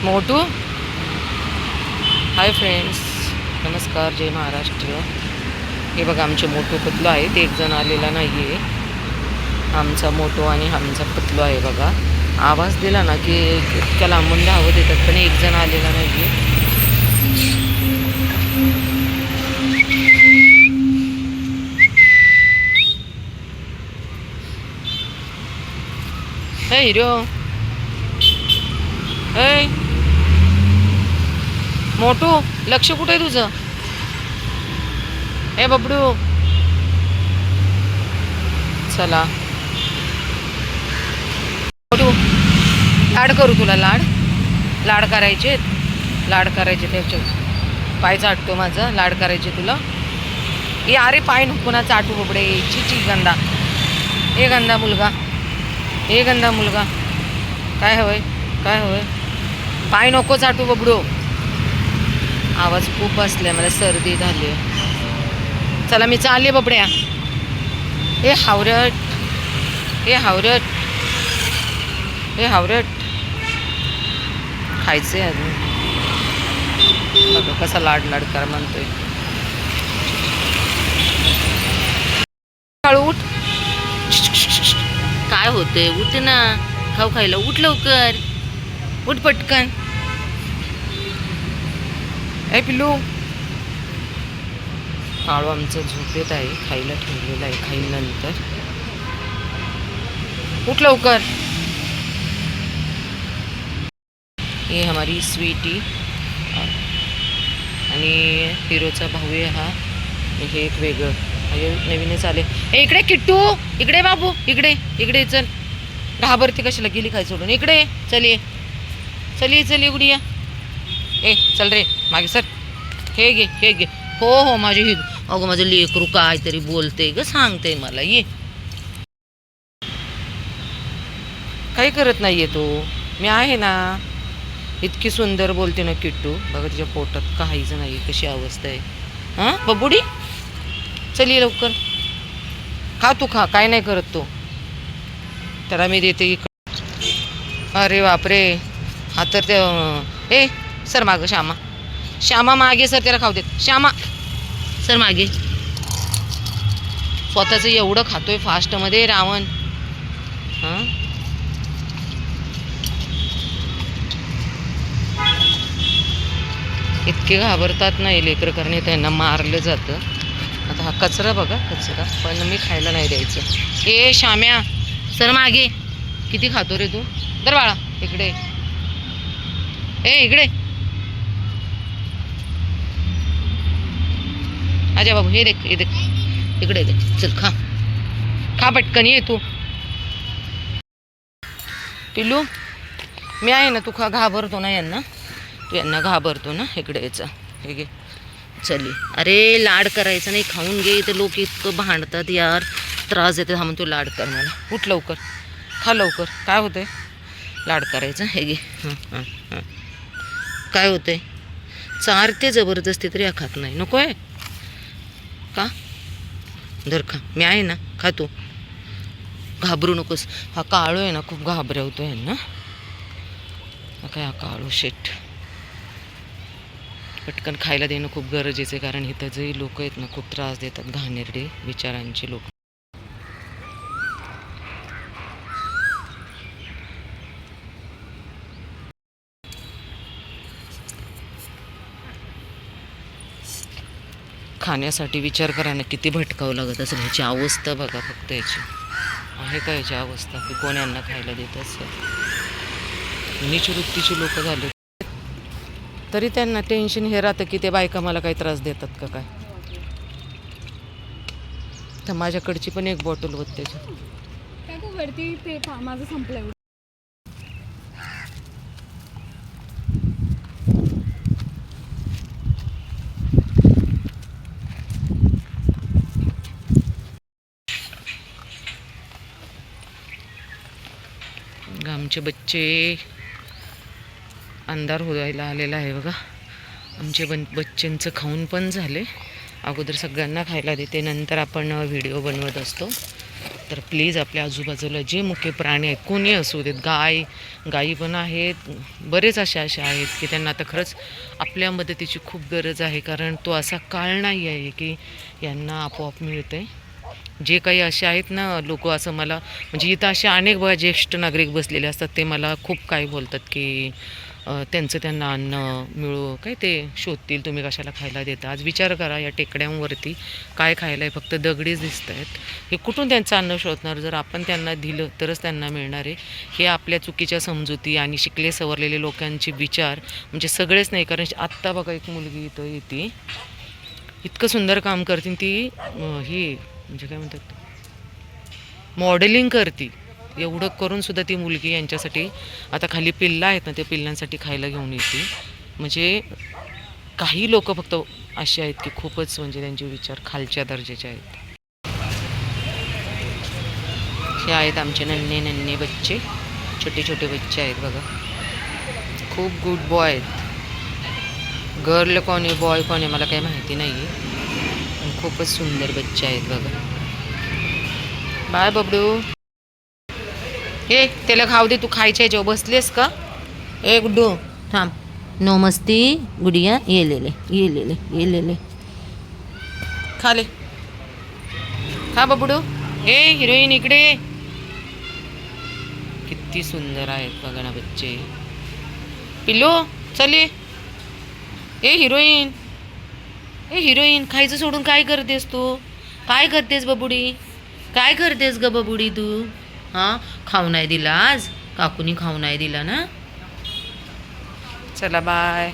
मोटू. Hi friends, नमस्कार, जय महाराष्ट्र. हे बघा आमचे मोठू पुतलो आहे. ते एक जण आलेला नाही आहे. आमचा मोठू आणि आमचा पुतलो आहे बघा. आवाज दिला ना की इतक्या लांबून धावत येतात, पण एक जण आलेला नाही आहे. हे हिरो, हे मोटू, लक्ष कुठे आहे तुझं? हे बबडू, चला मोटू, लाड करू तुला. लाड करायचे, त्याच्या पाय चाटतो माझा. लाड करायचे तुला. ए अरे पाय नको ना चाटू बबडे. चिची गंदा. ए गंदा मुलगा, ए गंदा मुलगा. काय हवंय, काय हवंय? पाय नको चाटू बबडू. आवाज खूप बसलाय, मला सर्दी झाली. चला मी चालले बबड्या. ए हावरट, ए हावरट, ए हावरट. खायचंय अजून. बघा कसा लाड करा म्हणतोय. उठ. काय होतंय? उठ ना, खाऊ खायला. उठ लवकर, उठ पटकन. ए पिल्लू. काळू आमचं झोपेत आहे, खायला ठेवलेलं आहे, खाईल नंतर. उठ लवकर. हे हमारी स्वीटी आणि हिरोचा भाऊ आहे हा. हे एक वेगळं नवीनच आले. ए इकडे किट्टू, इकडे बाबू, इकडे इकडे चल. घाबरती कशाला? गेली काय सोडून? इकडे चलिये, चलिये गुडिया. ए चल रे मागे सर. हे घे, हे घे. हो माझे ही. अगं माझं लेकरू काहीतरी बोलते ग, सांगते मला. ये, काही करत नाहीये तो. मी आहे ना. इतकी सुंदर बोलते ना किट्टू. बघा तिच्या पोटात काहीच नाही. कशी अवस्था आहे. हां बबुडी, चलिये लवकर. खा तू, खा. काय नाही करत तो. त्याला मी देते. अरे बापरे, हा तर ते. ए सर मागं. श्यामा मागे सर. त्याला खाऊ देत. श्यामा सर मागे. स्वतःचं एवढं खातोय फास्टमध्ये रावण. हां इतके घाबरतात नाही लेकरं, करणे त्यांना मारलं जातं. आता हा कचरा बघा, कचरा. पण मी खायला नाही द्यायचं. ए श्याम्या सर मागे. किती खातो रे तू? तर बाळा इकडे. ए इकडे. अच्छा बाबू, हे देख, हे देख, इकडे दे. चल खा, खा पटकन. ये तू पिल्लू. मी आहे ना. तू खा. घाबरतो ना यांना, तू यांना घाबरतो ना. इकडे यायचं. हे घे, चली. अरे लाड करायचं नाही, खाऊन घे. इथे लोक इतकं भांडतात यार, त्रास देतात. हा म्हणतो लाड कर मला. उठ लवकर, खा लवकर. काय होतंय? लाड करायचं. हे घे. हां. काय होतंय? चारते जबरदस्ती तरी खात नाही. नको आहे का? धर खा. मी आहे ना, खा तू. घाबरू नकोस. हा काळू आहे ना, खूप घाबरवतो आहे ना. काय हा काळू शेट. पटकन खायला देणं खूप गरजेचं आहे, कारण इथं जे लोक आहेत ना खूप त्रास देतात. घाणेरडे विचारांचे लोक. खाण्यासाठी विचार करा ना, किती भटकावं लागत असेल. ह्याची अवस्था बघा फक्त. याची आहे का याची अवस्था की कोण यांना खायला देत असेल. नीच वृत्तीची लोक झाले तरी त्यांना टेन्शन हे राहतं की ते बायका मला काही त्रास देतात का काय. तर माझ्याकडची पण एक बॉटल होत त्याची. वरती ते माझं संपलं. आमचे बच्चे अंधार होयला आलेला आहे बघा. आमचे बच्चेंचं खाऊन पण झाले. अगोदर सगळ्यांना खायला देते, नंतर आपण व्हिडिओ बनवत असतो. तर प्लीज आपल्या आजूबाजूला जे मुख्य प्राणी आहेत कोणी असू देत, गायी पण आहेत, बरेच अशा आहेत की त्यांना आता खरंच आपल्या मदतीची खूप गरज आहे. कारण तो असा काळ नाही आहे की यांना आपोआप मिळतं आहे. जे काही असे आहेत ना लोक, असं मला म्हणजे इथं असे अनेक बघा ज्येष्ठ नागरिक बसलेले असतात, ते मला खूप काही बोलतात की त्यांचं त्यांना अन्न मिळू काय ते शोधतील, तुम्ही कशाला खायला देता. आज विचार करा या टेकड्यांवरती काय खायला आहे, फक्त दगडीच दिसत आहेत. हे कुठून त्यांचं अन्न शोधणार? जर आपण त्यांना दिलं तरच त्यांना मिळणार आहे. हे आपल्या चुकीच्या समजुती आणि शिकले सवरलेले लोकांचे विचार, म्हणजे सगळेच नाही. कारण आत्ता बघा एक मुलगी इथं येते, इतकं सुंदर काम करते ती, ही म्हणजे काय म्हणतात, मॉडेलिंग करते. एवढं करून सुद्धा ती मुलगी यांच्यासाठी आता खाली पिल्लं आहेत ना, त्या पिल्लांसाठी खायला घेऊन येते. म्हणजे काही लोक फक्त असे आहेत की खूपच म्हणजे त्यांचे विचार खालच्या दर्जाचे आहेत. हे आहेत आमचे नन्हे नन्हे बच्चे, छोटे छोटे बच्चे आहेत बघा. खूप गुड बॉय आहेत. गर्ल कोण आहे बॉय कोण आहे मला काही माहिती नाही आहे, खूपच सुंदर बच्चे आहेत बघा. बाय बबडू. हे त्याला खाऊ दे, तू खायच्या जेव्हा बसलेस का? ए गुड्डू थांब. नो मस्ती गुडिया. ये ले खाले, खा बबडू. ए हिरोईन इकडे. किती सुंदर आहेत बघा ना बच्चे. पिल्लू चल ये. ए हिरोईन खायचं सोडून काय करतेस तू? काय करतेस बबुडी? काय करतेस ग बबुडी तू? हां, खाऊ नाही दिला आज? काकूनी खाऊ नाही दिला ना? चला बाय.